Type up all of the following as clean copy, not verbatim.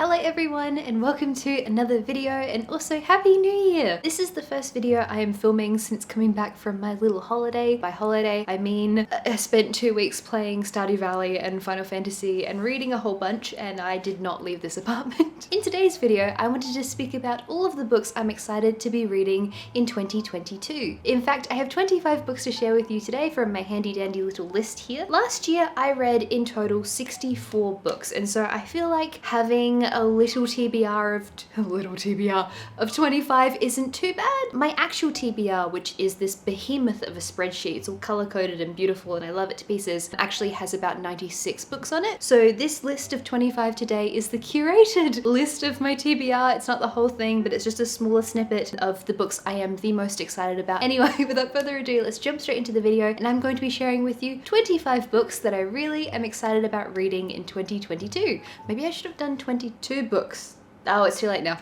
Hello everyone and welcome to another video and also Happy New Year! This is the first video I am filming since coming back from my little holiday. By holiday I mean I spent 2 weeks playing Stardew Valley and Final Fantasy and reading a whole bunch, and I did not leave this apartment. In today's video I wanted to speak about all of the books I'm excited to be reading in 2022. In fact, I have 25 books to share with you today from my handy dandy little list here. Last year I read in total 64 books, and so I feel like having a little TBR of 25 isn't too bad. My actual TBR, which is this behemoth of a spreadsheet, it's all color coded and beautiful and I love it to pieces, actually has about 96 books on it. So this list of 25 today is the curated list of my TBR. It's not the whole thing, but it's just a smaller snippet of the books I am the most excited about. Anyway, without further ado, let's jump straight into the video, and I'm going to be sharing with you 25 books that I really am excited about reading in 2022. Maybe I should have done 22 books. Oh, it's too late now.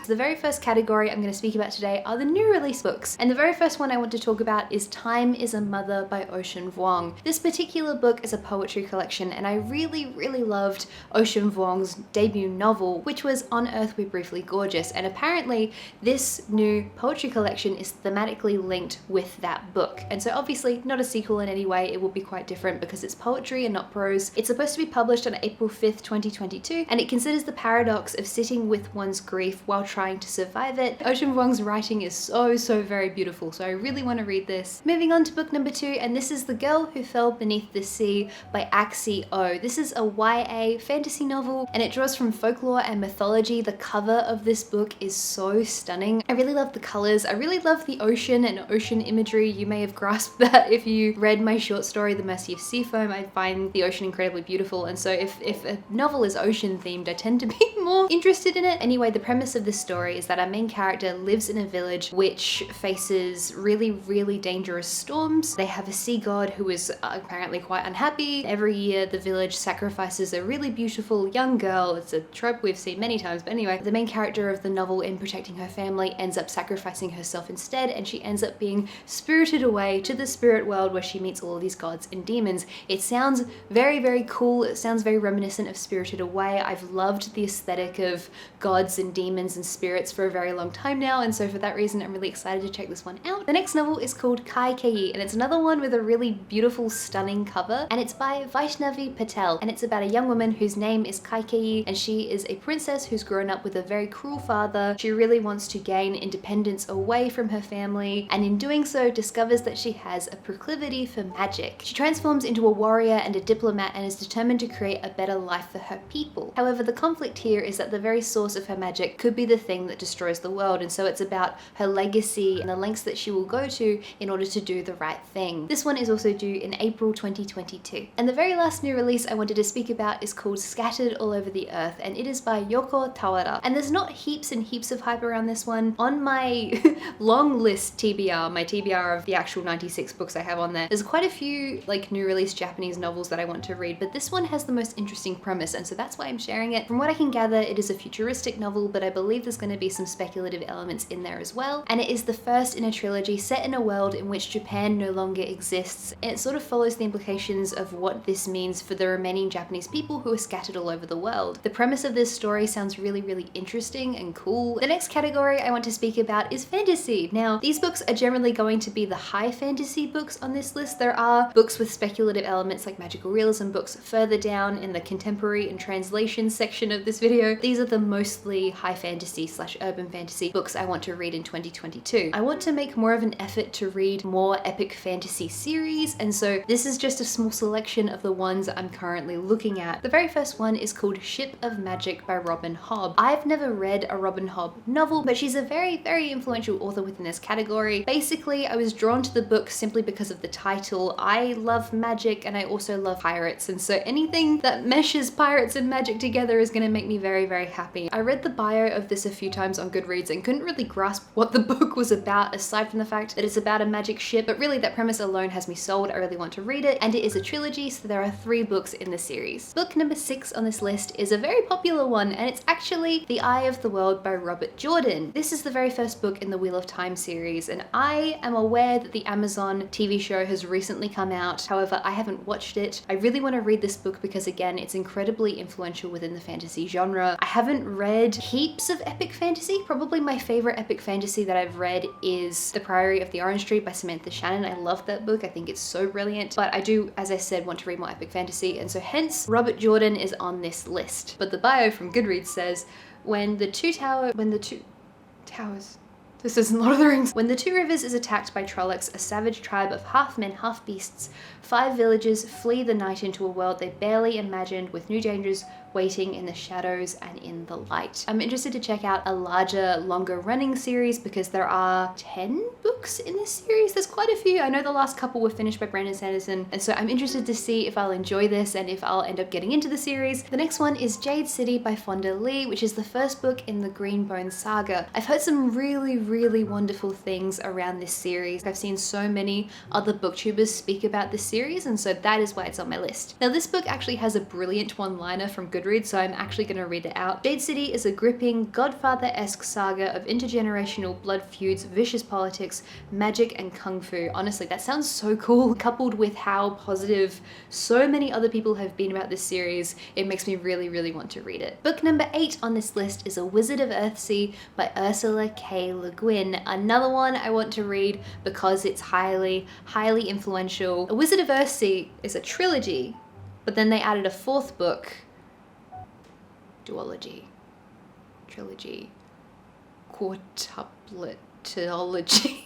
The very first category I'm going to speak about today are the new release books. And the very first one I want to talk about is Time is a Mother by Ocean Vuong. This particular book is a poetry collection, and I really loved Ocean Vuong's debut novel, which was On Earth We're Briefly Gorgeous. And apparently this new poetry collection is thematically linked with that book. And so obviously not a sequel in any way, it will be quite different because it's poetry and not prose. It's supposed to be published on April 5th, 2022, and it considers the paradox of sitting with one's grief while trying to survive it. Ocean Vuong's writing is so very beautiful, so I really want to read this. Moving on to book number 2, and this is The Girl Who Fell Beneath the Sea by Axie O. This is a YA fantasy novel, and it draws from folklore and mythology. The cover of this book is so stunning. I really love the colors. I really love the ocean and ocean imagery. You may have grasped that if you read my short story, The Mercy of Seafoam. I find the ocean incredibly beautiful, and so if a novel is ocean themed, I tend to be more interested in it. Anyway, the premise of this story is that our main character lives in a village which faces really dangerous storms. They have a sea god who is apparently quite unhappy. Every year the village sacrifices a really beautiful young girl. It's a trope we've seen many times, but anyway, the main character of the novel, in protecting her family, ends up sacrificing herself instead, and she ends up being spirited away to the spirit world where she meets all of these gods and demons. It sounds very cool. It sounds very reminiscent of Spirited Away. I've loved the aesthetic of gods and demons and spirits for a very long time now, and so for that reason I'm really excited to check this one out. The next novel is called Kai Kei, and it's another one with a really beautiful, stunning cover, and it's by Vaishnavi Patel, and it's about a young woman whose name is Kai Kei, and she is a princess who's grown up with a very cruel father. She really wants to gain independence away from her family, and in doing so discovers that she has a proclivity for magic. She transforms into a warrior and a diplomat and is determined to create a better life for her people. However, the conflict here is that the very source of her magic could be the thing that destroys the world, and so it's about her legacy and the lengths that she will go to in order to do the right thing. This one is also due in April 2022. And the very last new release I wanted to speak about is called Scattered All Over the Earth, and it is by Yoko Tawara. And there's not heaps and heaps of hype around this one. On my long list TBR, my TBR of the actual 96 books I have on there's quite a few like new release Japanese novels that I want to read, but this one has the most interesting premise, and so that's why I'm sharing it. From what I can gather, it is a futuristic novel, but I believe there's going to be some speculative elements in there as well. And it is the first in a trilogy set in a world in which Japan no longer exists. And it sort of follows the implications of what this means for the remaining Japanese people who are scattered all over the world. The premise of this story sounds really interesting and cool. The next category I want to speak about is fantasy. Now, these books are generally going to be the high fantasy books on this list. There are books with speculative elements like magical realism books further down in the contemporary and translation section of this video. These are the mostly high fantasy / urban fantasy books I want to read in 2022. I want to make more of an effort to read more epic fantasy series, and so this is just a small selection of the ones I'm currently looking at. The very first one is called Ship of Magic by Robin Hobb. I've never read a Robin Hobb novel, but she's a very influential author within this category. Basically, I was drawn to the book simply because of the title. I love magic and I also love pirates, and so anything that meshes pirates and magic together is going to make me very happy. I read the bio of this a few times on Goodreads and couldn't really grasp what the book was about, aside from the fact that it's about a magic ship, but really that premise alone has me sold. I really want to read it, and it is a trilogy, so there are 3 books in the series. Book number 6 on this list is a very popular one, and it's actually The Eye of the World by Robert Jordan. This is the very first book in the Wheel of Time series, and I am aware that the Amazon TV show has recently come out. However, I haven't watched it. I really want to read this book because, again, it's incredibly influential within the fantasy genre. I haven't read heaps of epic fantasy. Probably my favorite epic fantasy that I've read is The Priory of the Orange Tree by Samantha Shannon. I love that book. I think it's so brilliant. But I do, as I said, want to read more epic fantasy, and so hence Robert Jordan is on this list. But the bio from Goodreads says, when the two towers... This isn't Lord of the Rings. When the Two Rivers is attacked by Trollocs, a savage tribe of half-men, half-beasts, 5 villagers flee the night into a world they barely imagined, with new dangers waiting in the shadows and in the light. I'm interested to check out a larger, longer running series because there are 10 books in this series. There's quite a few. I know the last couple were finished by Brandon Sanderson, and so I'm interested to see if I'll enjoy this and if I'll end up getting into the series. The next one is Jade City by Fonda Lee, which is the first book in the Greenbone saga. I've heard some really wonderful things around this series. I've seen so many other booktubers speak about this series, and so that is why it's on my list. Now, this book actually has a brilliant one-liner from Goodreads, so I'm actually going to read it out. Jade City is a gripping, Godfather-esque saga of intergenerational blood feuds, vicious politics, magic, and kung fu. Honestly, that sounds so cool. Coupled with how positive so many other people have been about this series, it makes me really want to read it. Book number 8 on this list is A Wizard of Earthsea by Ursula K. Le Guin. Another one I want to read because it's highly influential. A Wizard of Earthsea is a trilogy, but then they added a 4th book. Duology. Trilogy. Quartuplet. Teology.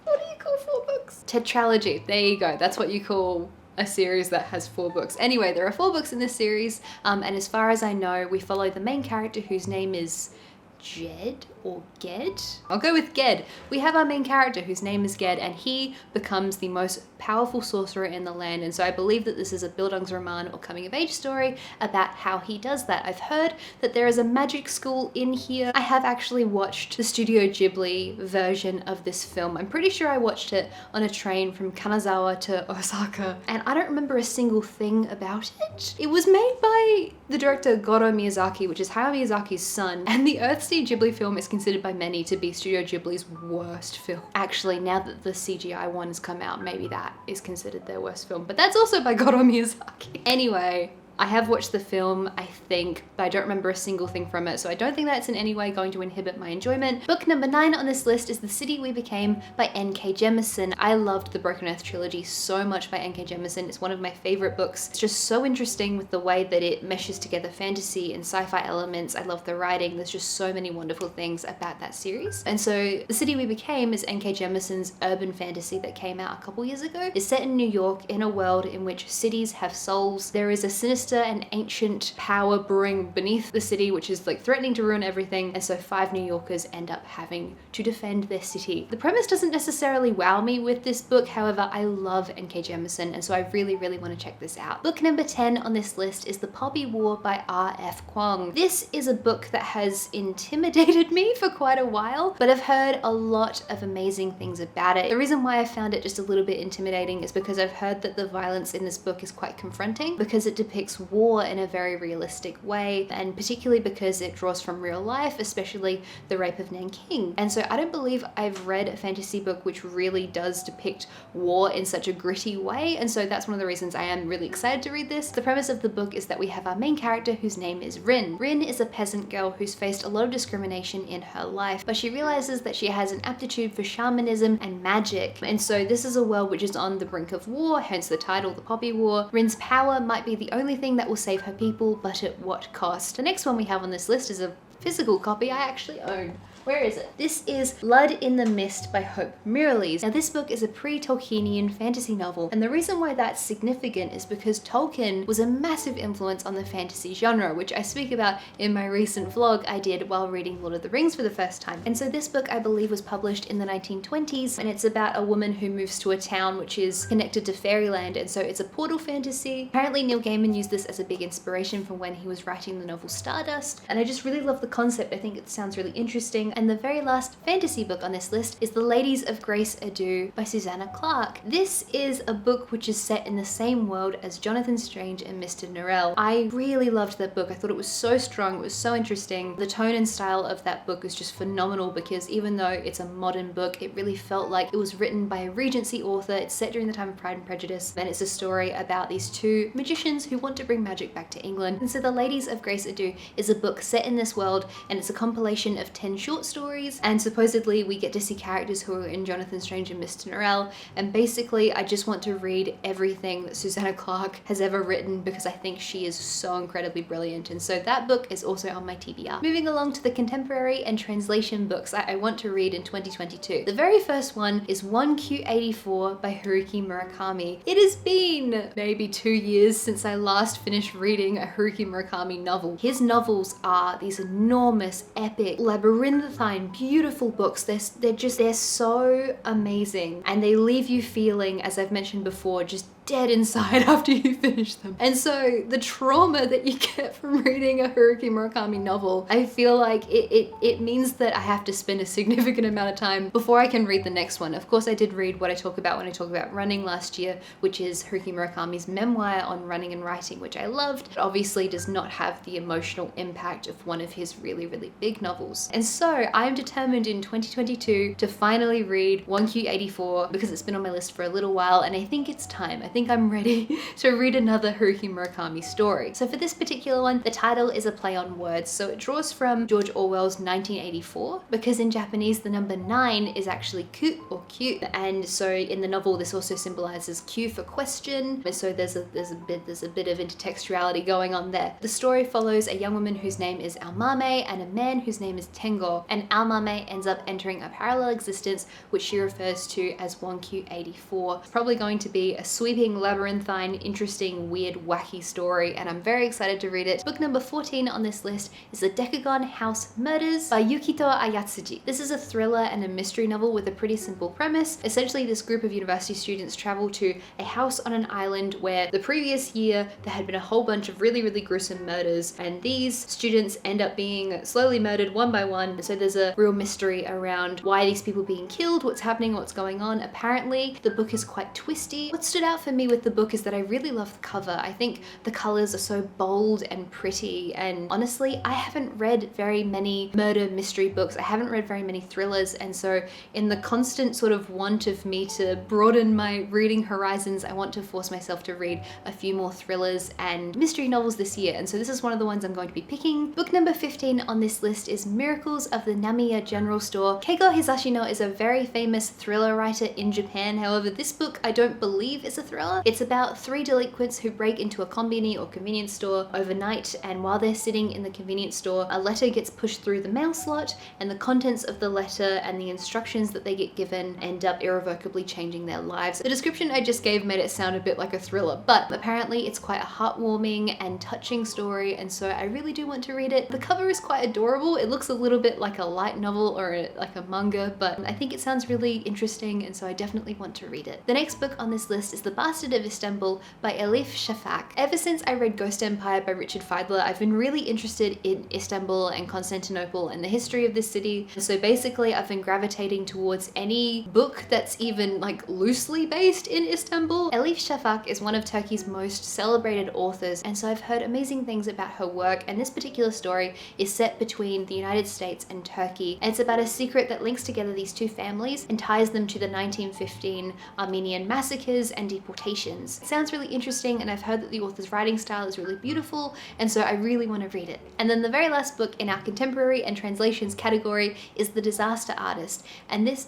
What do you call 4 books? Tetralogy. There you go. That's what you call a series that has 4 books. Anyway, there are 4 books in this series, and as far as I know, we follow the main character whose name is Jed or Ged? I'll go with Ged. We have our main character whose name is Ged, and he becomes the most powerful sorcerer in the land, and so I believe that this is a Bildungsroman or coming of age story about how he does that. I've heard that there is a magic school in here. I have actually watched the Studio Ghibli version of this film. I'm pretty sure I watched it on a train from Kanazawa to Osaka, and I don't remember a single thing about it. It was made by the director Goro Miyazaki, which is Hayao Miyazaki's son, and the Earthsea Ghibli film is considered by many to be Studio Ghibli's worst film. Actually, now that the CGI one has come out, maybe that is considered their worst film, but that's also by Goro Miyazaki. Anyway, I have watched the film, I think, but I don't remember a single thing from it, so I don't think that's in any way going to inhibit my enjoyment. Book number 9 on this list is The City We Became by N.K. Jemisin. I loved the Broken Earth trilogy so much by N.K. Jemisin. It's one of my favorite books. It's just so interesting with the way that it meshes together fantasy and sci-fi elements. I love the writing. There's just so many wonderful things about that series. And so The City We Became is N.K. Jemisin's urban fantasy that came out a couple years ago. It's set in New York in a world in which cities have souls. There is a sinister and ancient power brewing beneath the city, which is like threatening to ruin everything, and so 5 New Yorkers end up having to defend their city. The premise doesn't necessarily wow me with this book, however, I love N.K. Jemisin, and so I really want to check this out. Book number 10 on this list is The Poppy War by R.F. Kuang. This is a book that has intimidated me for quite a while, but I've heard a lot of amazing things about it. The reason why I found it just a little bit intimidating is because I've heard that the violence in this book is quite confronting, because it depicts war in a very realistic way, and particularly because it draws from real life, especially the rape of Nanking. And so I don't believe I've read a fantasy book which really does depict war in such a gritty way, and so that's one of the reasons I am really excited to read this. The premise of the book is that we have our main character whose name is Rin. Rin is a peasant girl who's faced a lot of discrimination in her life, but she realizes that she has an aptitude for shamanism and magic, and so this is a world which is on the brink of war, hence the title, The Poppy War. Rin's power might be the only thing that will save her people, but at what cost? The next one we have on this list is a physical copy I actually own. Where is it? This is Blood in the Mist by Hope Mirrlees. Now, this book is a pre-Tolkienian fantasy novel, and the reason why that's significant is because Tolkien was a massive influence on the fantasy genre, which I speak about in my recent vlog I did while reading Lord of the Rings for the first time. And so this book, I believe, was published in the 1920s, and it's about a woman who moves to a town which is connected to fairyland, and so it's a portal fantasy. Apparently Neil Gaiman used the this as a big inspiration from when he was writing the novel Stardust, and I just really love the concept. I think it sounds really interesting. And the very last fantasy book on this list is The Ladies of Grace Adu by Susanna Clarke. This is a book which is set in the same world as Jonathan Strange and Mr. Norrell. I really loved that book. I thought it was so strong, it was so interesting. The tone and style of that book is just phenomenal, because even though it's a modern book, it really felt like it was written by a Regency author. It's set during the time of Pride and Prejudice, and it's a story about these two magicians who want to bring magic back to England. And so The Ladies of Grace Adu is a book set in this world, and it's a compilation of 10 short stories, and supposedly we get to see characters who are in Jonathan Strange and Mr. Norrell. And basically I just want to read everything that Susanna Clarke has ever written, because I think she is so incredibly brilliant. And so that book is also on my TBR. Moving along to the contemporary and translation books I want to read in 2022. The very first one is 1Q84 by Haruki Murakami. It has been maybe 2 years since I last finished reading a Haruki Murakami novel. His novels are these enormous, epic, labyrinthine, beautiful books. They're so amazing, and they leave you feeling, as I've mentioned before, just dead inside after you finish them. And so the trauma that you get from reading a Haruki Murakami novel, I feel like it means that I have to spend a significant amount of time before I can read the next one. Of course, I did read what I talk about when I talk about running last year, which is Haruki Murakami's memoir on running and writing, which I loved. It obviously does not have the emotional impact of one of his really, really big novels. And so I'm determined in 2022 to finally read 1Q84, because it's been on my list for a little while, and I think it's time. I think I'm ready to read another Haruki Murakami story. So for this particular one, the title is a play on words. So it draws from George Orwell's 1984, because in Japanese the number 9 is actually ku or cute, and so in the novel this also symbolizes Q for question. So there's a bit of intertextuality going on there. The story follows a young woman whose name is Almame and a man whose name is Tengo, and Almame ends up entering a parallel existence which she refers to as 1Q84. It's probably going to be a sweeping, labyrinthine, interesting, weird, wacky story, and I'm very excited to read it. Book number 14 on this list is The Decagon House Murders by Yukito Ayatsuji. This is a thriller and a mystery novel with a pretty simple premise. Essentially, this group of university students travel to a house on an island where the previous year there had been a whole bunch of really, really gruesome murders, and these students end up being slowly murdered one by one. So there's a real mystery around why these people are being killed, what's happening, what's going on. Apparently, the book is quite twisty. What stood out for me with the book is that I really love the cover. I think the colors are so bold and pretty, and honestly, I haven't read very many murder mystery books. I haven't read very many thrillers, and so in the constant sort of want of me to broaden my reading horizons, I want to force myself to read a few more thrillers and mystery novels this year, and so this is one of the ones I'm going to be picking. Book number 15 on this list is Miracles of the Namiya General Store. Keigo Hisashino is a very famous thriller writer in Japan. However, this book I don't believe is a thriller. It's about 3 delinquents who break into a konbini or convenience store overnight, and while they're sitting in the convenience store, a letter gets pushed through the mail slot, and the contents of the letter and the instructions that they get given end up irrevocably changing their lives. The description I just gave made it sound a bit like a thriller, but apparently it's quite a heartwarming and touching story, and so I really do want to read it. The cover is quite adorable. It looks a little bit like a light novel or like a manga, but I think it sounds really interesting, and so I definitely want to read it. The next book on this list is The Bastard of Istanbul by Elif Shafak. Ever since I read Ghost Empire by Richard Feidler, I've been really interested in Istanbul and Constantinople and the history of this city. So basically I've been gravitating towards any book that's even like loosely based in Istanbul. Elif Shafak is one of Turkey's most celebrated authors, and so I've heard amazing things about her work, and this particular story is set between the United States and Turkey, and it's about a secret that links together these two families and ties them to the 1915 Armenian massacres and deportations. It sounds really interesting, and I've heard that the author's writing style is really beautiful, and so I really want to read it. And then the very last book in our contemporary and translations category is The Disaster Artist, and this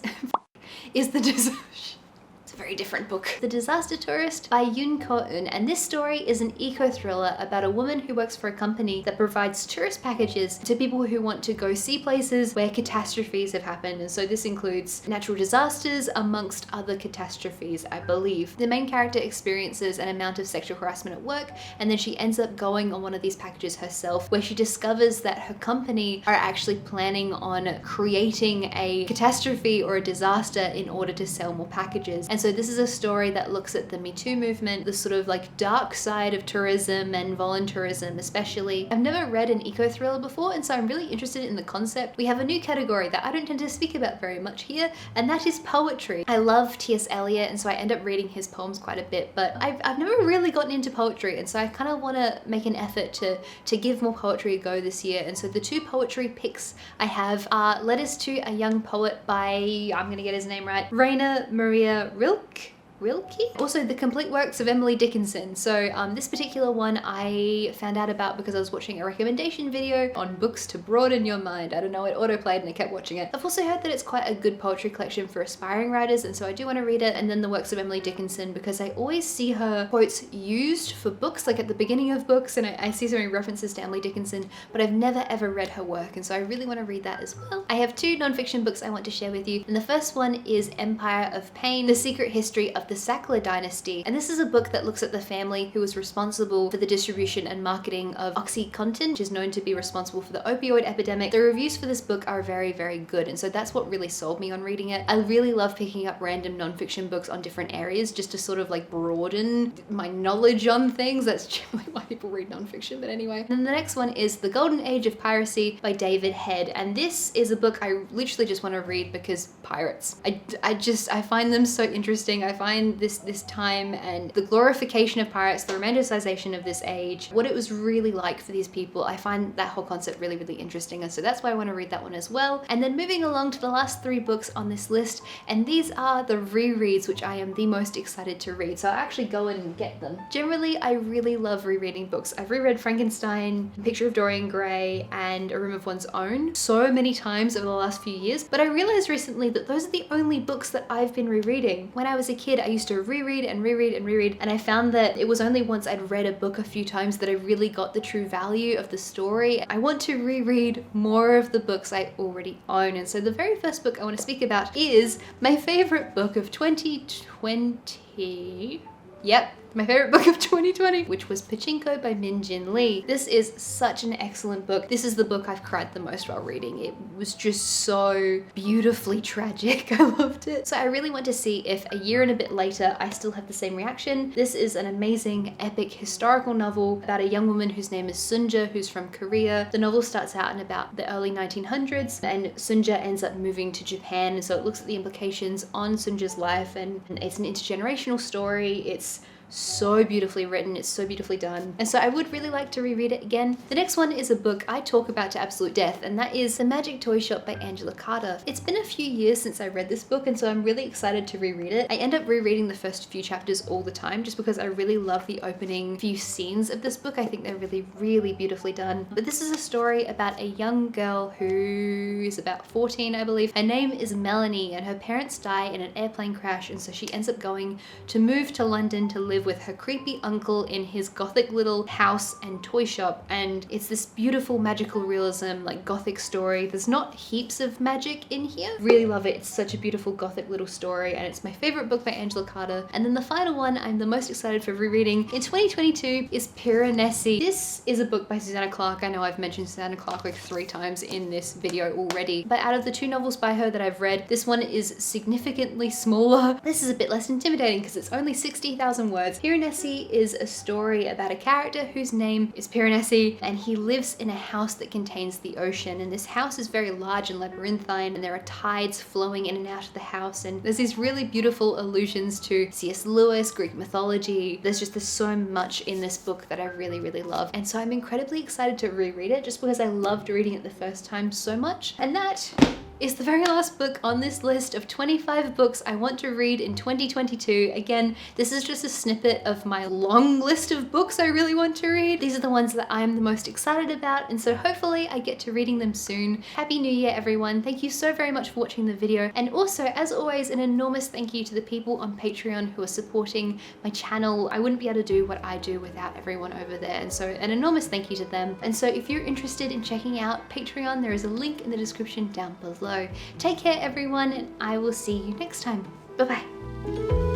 is It's a very different book. The Disaster Tourist by Yoon Ko-eun, and this story is an eco-thriller about a woman who works for a company that provides tourist packages to people who want to go see places where catastrophes have happened, and so this includes natural disasters amongst other catastrophes, I believe. The main character experiences an amount of sexual harassment at work, and then she ends up going on one of these packages herself, where she discovers that her company are actually planning on creating a catastrophe or a disaster in order to sell more packages. And so so this is a story that looks at the Me Too movement, the sort of like dark side of tourism and voluntourism especially. I've never read an eco-thriller before, and so I'm really interested in the concept. We have a new category that I don't tend to speak about very much here, and that is poetry. I love T.S. Eliot, and so I end up reading his poems quite a bit, but I've never really gotten into poetry, and so I kind of want to make an effort to give more poetry a go this year. And so the two poetry picks I have are Letters to a Young Poet by, I'm gonna get his name right, Rainer Maria Rilke? Also, The Complete Works of Emily Dickinson. So this particular one I found out about because I was watching a recommendation video on books to broaden your mind. I don't know, it autoplayed and I kept watching it. I've also heard that it's quite a good poetry collection for aspiring writers, and so I do want to read it. And then The Works of Emily Dickinson, because I always see her quotes used for books, like at the beginning of books, and I see so many references to Emily Dickinson, but I've never ever read her work, and so I really want to read that as well. I have two non-fiction books I want to share with you, and the first one is Empire of Pain, The Secret History of the Sackler Dynasty. And this is a book that looks at the family who was responsible for the distribution and marketing of OxyContin, which is known to be responsible for the opioid epidemic. The reviews for this book are very, very good, and so that's what really sold me on reading it. I really love picking up random non-fiction books on different areas just to sort of like broaden my knowledge on things. That's generally why people read non-fiction, but anyway. And then the next one is The Golden Age of Piracy by David Head, and this is a book I literally just want to read because pirates. I find them so interesting. I find this time and the glorification of pirates, the romanticization of this age, what it was really like for these people. I find that whole concept really, really interesting, and so that's why I want to read that one as well. And then moving along to the last three books on this list, and these are the rereads which I am the most excited to read, so I'll actually go in and get them. Generally, I really love rereading books. I've reread Frankenstein, Picture of Dorian Gray, and A Room of One's Own so many times over the last few years, but I realized recently that those are the only books that I've been rereading. When I was a kid, I used to reread and reread and reread, and I found that it was only once I'd read a book a few times that I really got the true value of the story. I want to reread more of the books I already own, and so the very first book I want to speak about is my favorite book of 2020. Yep, my favorite book of 2020, which was Pachinko by Min Jin Lee. This is such an excellent book. This is the book I've cried the most while reading. It was just so beautifully tragic. I loved it. So I really want to see if a year and a bit later I still have the same reaction. This is an amazing epic historical novel about a young woman whose name is Sunja, who's from Korea. The novel starts out in about the early 1900s, and Sunja ends up moving to Japan, and so it looks at the implications on Sunja's life, and it's an intergenerational story. It's so beautifully written, it's so beautifully done, and so I would really like to reread it again. The next one is a book I talk about to absolute death, and that is The Magic Toy Shop by Angela Carter. It's been a few years since I read this book, and so I'm really excited to reread it. I end up rereading the first few chapters all the time just because I really love the opening few scenes of this book. I think they're really, really beautifully done. But this is a story about a young girl who is about 14, I believe. Her name is Melanie, and her parents die in an airplane crash, and so she ends up going to move to London to live with her creepy uncle in his gothic little house and toy shop. And it's this beautiful magical realism, like gothic story. There's not heaps of magic in here. Really love it. It's such a beautiful gothic little story, and it's my favorite book by Angela Carter. And then the final one I'm the most excited for rereading in 2022 is Piranesi. This is a book by Susanna Clarke. I know I've mentioned Susanna Clarke like 3 times in this video already, but out of the 2 novels by her that I've read, this one is significantly smaller. This is a bit less intimidating because it's only 60,000 words. Piranesi is a story about a character whose name is Piranesi, and he lives in a house that contains the ocean, and this house is very large and labyrinthine, and there are tides flowing in and out of the house, and there's these really beautiful allusions to C.S. Lewis, Greek mythology. There's so much in this book that I really, really love, and so I'm incredibly excited to reread it just because I loved reading it the first time so much. And that is the very last book on this list of 25 books I want to read in 2022. Again, this is just a snippet of my long list of books I really want to read. These are the ones that I'm the most excited about, and so hopefully I get to reading them soon. Happy New Year, everyone. Thank you so very much for watching the video, and also, as always, an enormous thank you to the people on Patreon who are supporting my channel. I wouldn't be able to do what I do without everyone over there, and so an enormous thank you to them. And so if you're interested in checking out Patreon, there is a link in the description down below. Take care, everyone, and I will see you next time. Bye-bye.